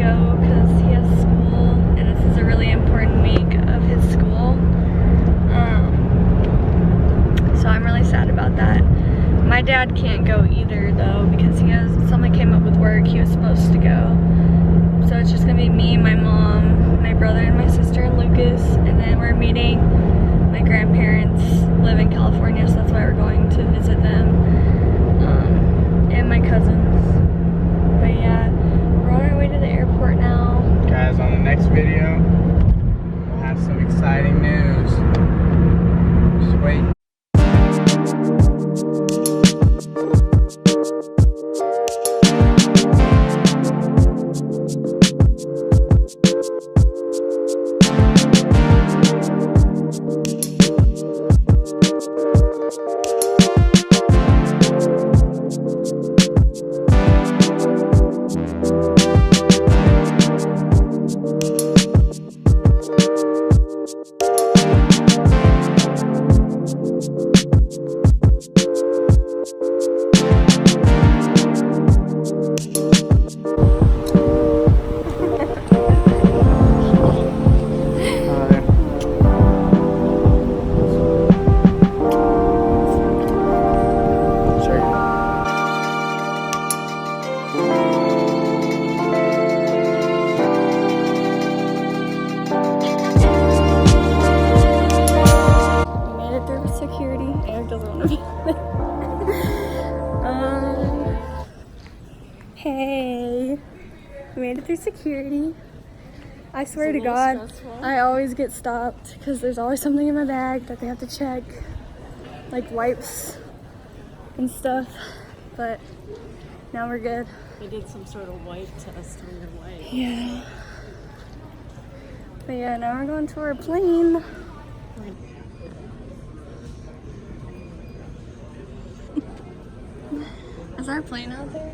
go because he has school and this is a really important week of his school. So I'm really sad about that. My dad can't go either though because something came up with work. He was supposed to go. So it's just gonna be me, my mom, my brother and my sister and Lucas, and then we're meeting my grandparents live in California, so that's why we're going to visit them, and my cousins. But yeah, we're on our way to the airport now. Guys, on the next video, we'll have some exciting news. Just wait. Security. Eric doesn't want to be hey, we made it through security. I swear to God, I always get stopped because there's always something in my bag that they have to check, like wipes and stuff, but now we're good. They did some sort of wipe test on your wipe. Yeah. But yeah, now we're going to our plane. Is our plane out there?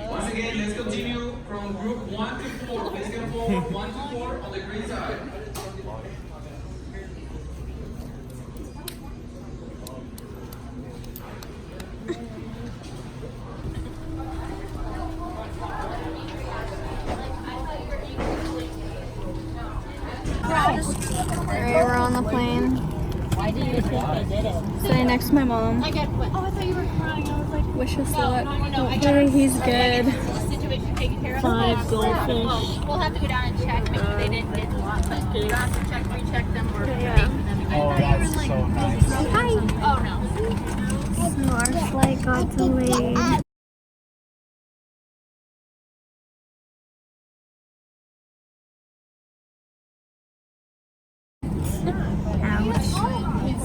Once again, let's continue from group 1 to 4. Please come forward 1 to 4 on the green side. Alright, we're on the plane. Why do you think they did it? Sitting next to my mom. I thought you were crying. I was like, Wish us luck. no. Hopefully he's good. Situation taken care of. 5 goldfish. We'll have to go down and check. Make sure they didn't get lost. But you have to check, recheck them, or Yeah. pay for them again. Oh, that's so nice. Hi! Oh no. So our flight got delayed. Ouch.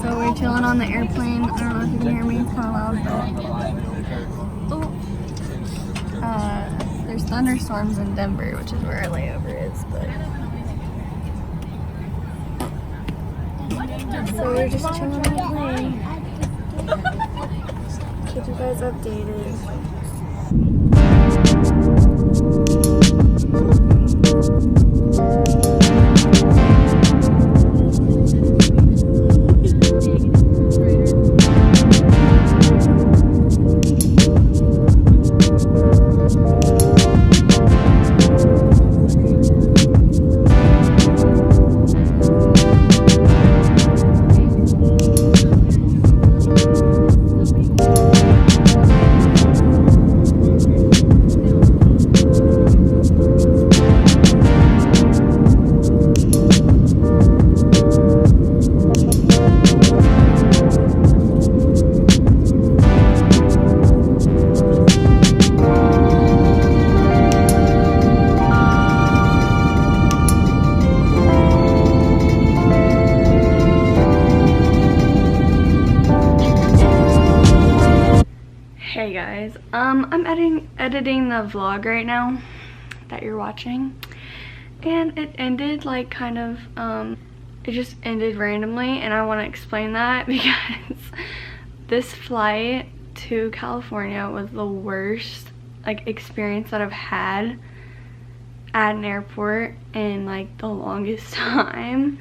So we're chilling on the airplane. I don't know if you can hear me, it's kind of loud, but there's thunderstorms in Denver, which is where our layover is, but so we're just chilling on the plane. Keep you guys updated. Hey guys, I'm editing the vlog right now that you're watching, and it ended like kind of, it just ended randomly, and I want to explain that because this flight to California was the worst like experience that I've had at an airport in like the longest time.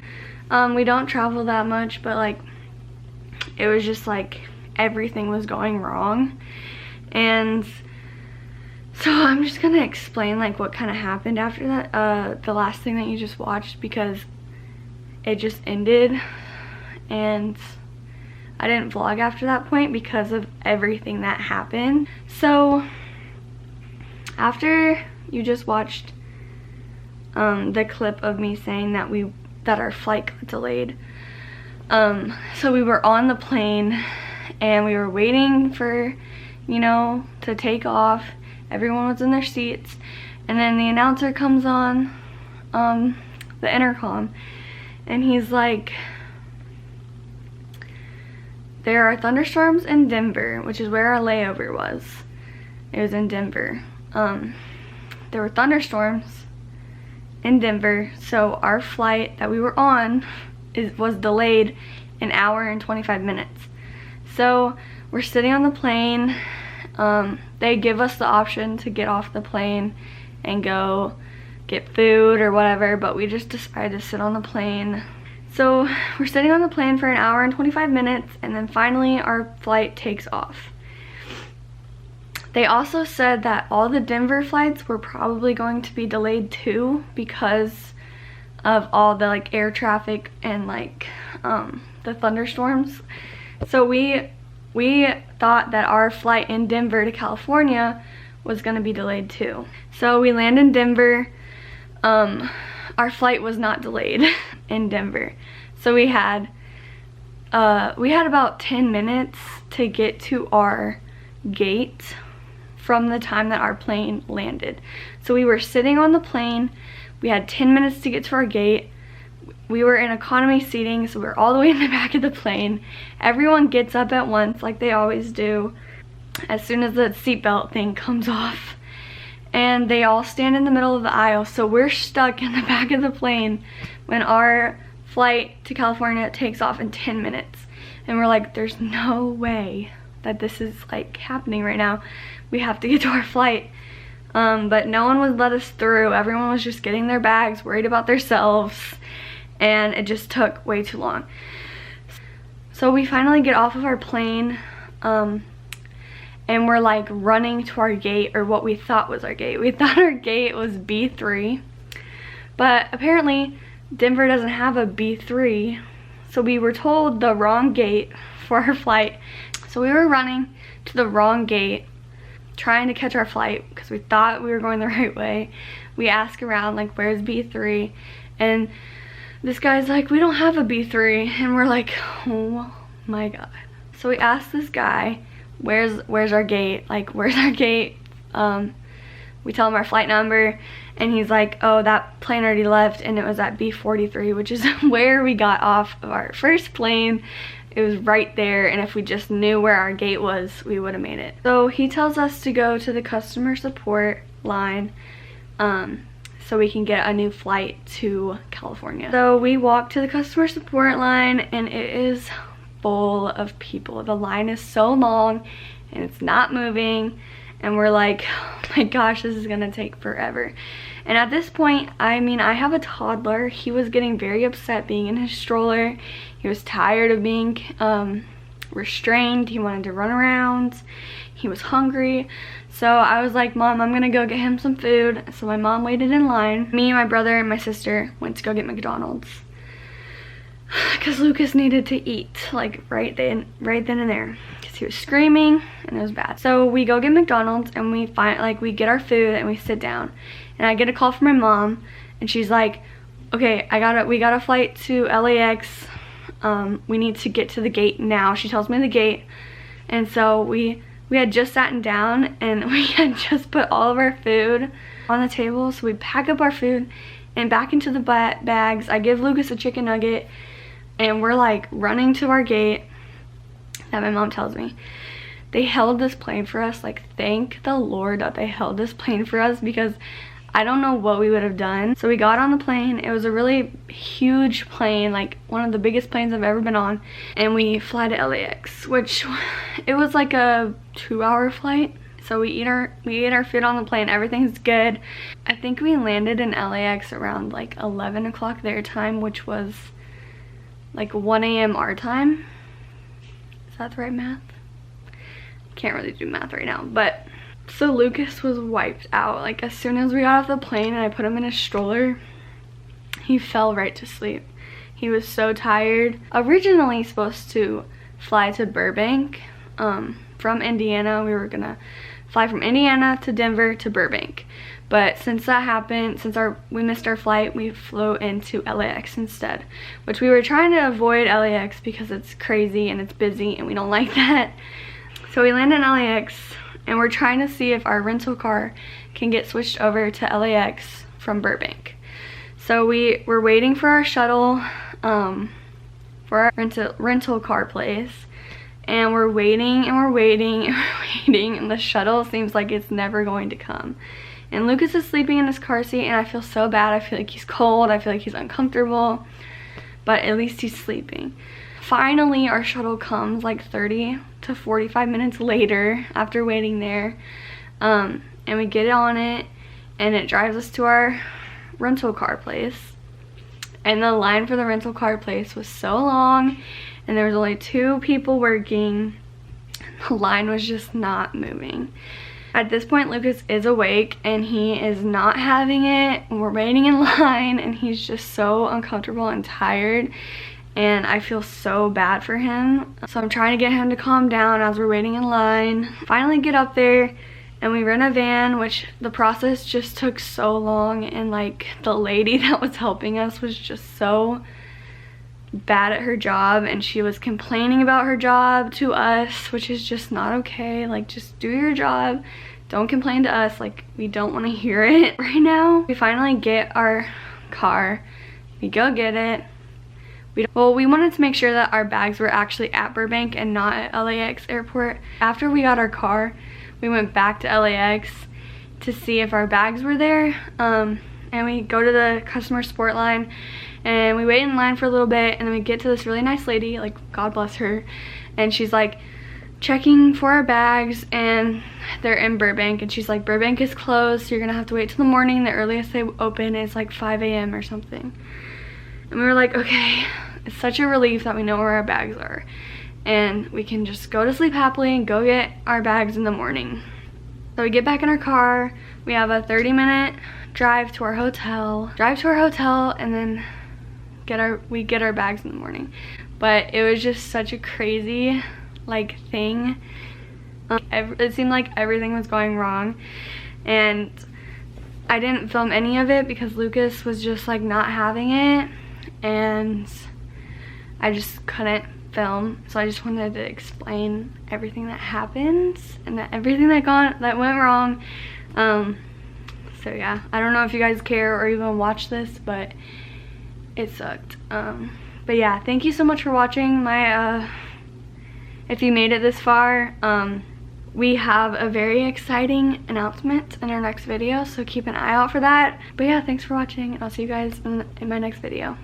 We don't travel that much, but like it was just like everything was going wrong. And So I'm just gonna explain like what kind of happened after that, the last thing that you just watched, because it just ended and I didn't vlog after that point because of everything that happened. So after you just watched the clip of me saying that our flight got delayed, so we were on the plane and we were waiting for, you know, to take off. Everyone was in their seats, and then the announcer comes on the intercom, and he's like, there are thunderstorms in Denver, which is where our layover was. It was in Denver. There were thunderstorms in Denver, so our flight that we were on was delayed an hour and 25 minutes. So we're sitting on the plane. They give us the option to get off the plane and go get food or whatever, but we just decided to sit on the plane. So we're sitting on the plane for an hour and 25 minutes, and then finally our flight takes off. They also said that all the Denver flights were probably going to be delayed too, because of all the like air traffic and like the thunderstorms. So we thought that our flight in Denver to California was going to be delayed too. So we land in Denver. Our flight was not delayed in Denver. So we had about 10 minutes to get to our gate from the time that our plane landed. So we were sitting on the plane. We had 10 minutes to get to our gate. We were in economy seating, so we were all the way in the back of the plane. Everyone gets up at once, like they always do, as soon as the seatbelt thing comes off. And they all stand in the middle of the aisle, so we're stuck in the back of the plane when our flight to California takes off in 10 minutes. And we're like, there's no way that this is like happening right now. We have to get to our flight. But no one would let us through. Everyone was just getting their bags, worried about themselves. And it just took way too long. So we finally get off of our plane, and we're like running to our gate, or what we thought was our gate. We thought our gate was B3, but apparently Denver doesn't have a B3, so we were told the wrong gate for our flight. So we were running to the wrong gate, trying to catch our flight because we thought we were going the right way. We ask around like, where's B3? And this guy's like, we don't have a B3. And we're like, oh my god. So we asked this guy, where's our gate? Like, where's our gate? We tell him our flight number, and he's like, oh, that plane already left, and it was at B43, which is where we got off of our first plane. It was right there, and if we just knew where our gate was, we would have made it. So he tells us to go to the customer support line, so we can get a new flight to California. So we walk to the customer support line, and it is full of people. The line is so long and it's not moving, and we're like, oh my gosh, this is gonna take forever. And at this point, I mean, I have a toddler. He was getting very upset being in his stroller. He was tired of being restrained. He wanted to run around. He was hungry. So I was like, Mom, I'm gonna go get him some food. So my mom waited in line. Me, my brother, and my sister went to go get McDonald's, because Lucas needed to eat, like right then and there, because he was screaming and it was bad. So we go get McDonald's, and we we get our food and we sit down, and I get a call from my mom, and she's like, okay, we got a flight to LAX. We need to get to the gate now. She tells me the gate, and so we had just sat down, and we had just put all of our food on the table. So we pack up our food and back into the bags. I give Lucas a chicken nugget, and we're like running to our gate that my mom tells me. They held this plane for us. Like, thank the Lord that they held this plane for us, because I don't know what we would have done. So we got on the plane. It was a really huge plane, like one of the biggest planes I've ever been on. And we fly to LAX, which it was like a 2-hour flight. So we eat our food on the plane. Everything's good. I think we landed in LAX around like 11 o'clock their time, which was like 1 a.m. our time. Is that the right math? Can't really do math right now, but So Lucas was wiped out. Like as soon as we got off the plane and I put him in a stroller, he fell right to sleep. He was so tired. Originally supposed to fly to Burbank from Indiana. We were gonna fly from Indiana to Denver to Burbank. But since that happened, we missed our flight, we flew into LAX instead, which we were trying to avoid LAX because it's crazy and it's busy and we don't like that. So we landed in LAX and we're trying to see if our rental car can get switched over to LAX from Burbank. So we're waiting for our shuttle for our rental car place, and we're waiting and we're waiting and we're waiting, and the shuttle seems like it's never going to come. And Lucas is sleeping in his car seat and I feel so bad. I feel like he's cold, I feel like he's uncomfortable, but at least he's sleeping. Finally our shuttle comes like 30 to 45 minutes later after waiting there, and we get on it and it drives us to our rental car place. And the line for the rental car place was so long and there was only 2 people working. The line was just not moving. At this point Lucas is awake and he is not having it. We're waiting in line and he's just so uncomfortable and tired, and I feel so bad for him. So I'm trying to get him to calm down as we're waiting in line. Finally get up there and we rent a van, which the process just took so long, and like the lady that was helping us was just so bad at her job and she was complaining about her job to us, which is just not okay. Like, just do your job, don't complain to us. Like, we don't want to hear it right now. We finally get our car, we go get it. We wanted to make sure that our bags were actually at Burbank and not at LAX airport. After we got our car, we went back to LAX to see if our bags were there, and we go to the customer support line and we wait in line for a little bit, and then we get to this really nice lady, like God bless her, and she's like checking for our bags and they're in Burbank, and she's like, Burbank is closed, so you're gonna have to wait till the morning. The earliest they open is like 5 a.m. or something. And we were like, okay. It's such a relief that we know where our bags are and we can just go to sleep happily and go get our bags in the morning. So we get back in our car, we have a 30-minute drive to our hotel, and then we get our bags in the morning. But it was just such a crazy like thing. It seemed like everything was going wrong, and I didn't film any of it because Lucas was just like not having it and I just couldn't film. So I just wanted to explain everything that happened and everything that went wrong. So yeah, I don't know if you guys care or even watch this, but it sucked. But yeah, thank you so much for watching my if you made it this far. We have a very exciting announcement in our next video, so keep an eye out for that. But yeah, thanks for watching and I'll see you guys in my next video.